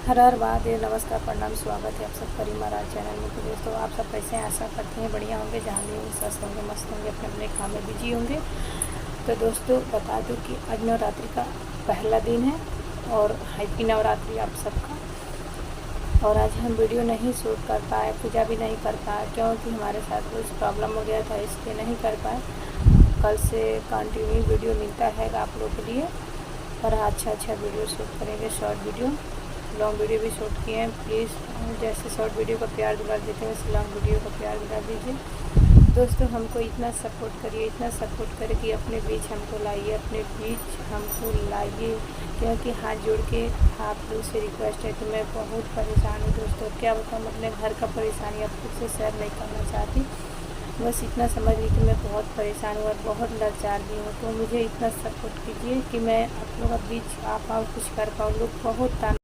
हर हर महादेव। नमस्कार, प्रणाम, स्वागत है आप सबका री महाराज चैनल में। तो दोस्तों, आप सब कैसे हैं? आशा करते हैं बढ़िया होंगे, जहाँ भी होंगे स्वस्थ होंगे, मस्त होंगे, अपने अपने काम में बिजी होंगे। तो दोस्तों, बता दूं कि आज नवरात्रि का पहला दिन है और हैप्पी नवरात्रि आप सबका। और आज हम वीडियो नहीं शूट कर पाए, पूजा भी नहीं कर पाए, क्योंकि हमारे साथ कुछ प्रॉब्लम हो गया था, इसलिए नहीं कर पाए। कल से कंटिन्यू वीडियो मिलता है आप लोगों के लिए, और अच्छा वीडियो शूट करेंगे। शॉर्ट वीडियो, लॉन्ग वीडियो भी शूट किए हैं। प्लीज़ जैसे शॉर्ट वीडियो का प्यार दिला देते हैं, वैसे लॉन्ग वीडियो का प्यार दिला दीजिए। दोस्तों, हमको इतना सपोर्ट करिए, इतना सपोर्ट करें कि अपने बीच हमको लाइए, अपने बीच हमको लाइए, क्योंकि हाथ जोड़ के आप लोग से रिक्वेस्ट है कि मैं बहुत परेशान हूँ। दोस्तों, क्या बताऊँ, अपने घर का परेशानी आप खुद से शेयर नहीं करना चाहती। बस इतना समझ ली कि मैं बहुत परेशान हूँ और बहुत लाचार भी हूँ। तो मुझे इतना सपोर्ट कीजिए कि मैं आप लोगों के बीच आ पाऊँ, कुछ कर पाऊँ। लोग बहुत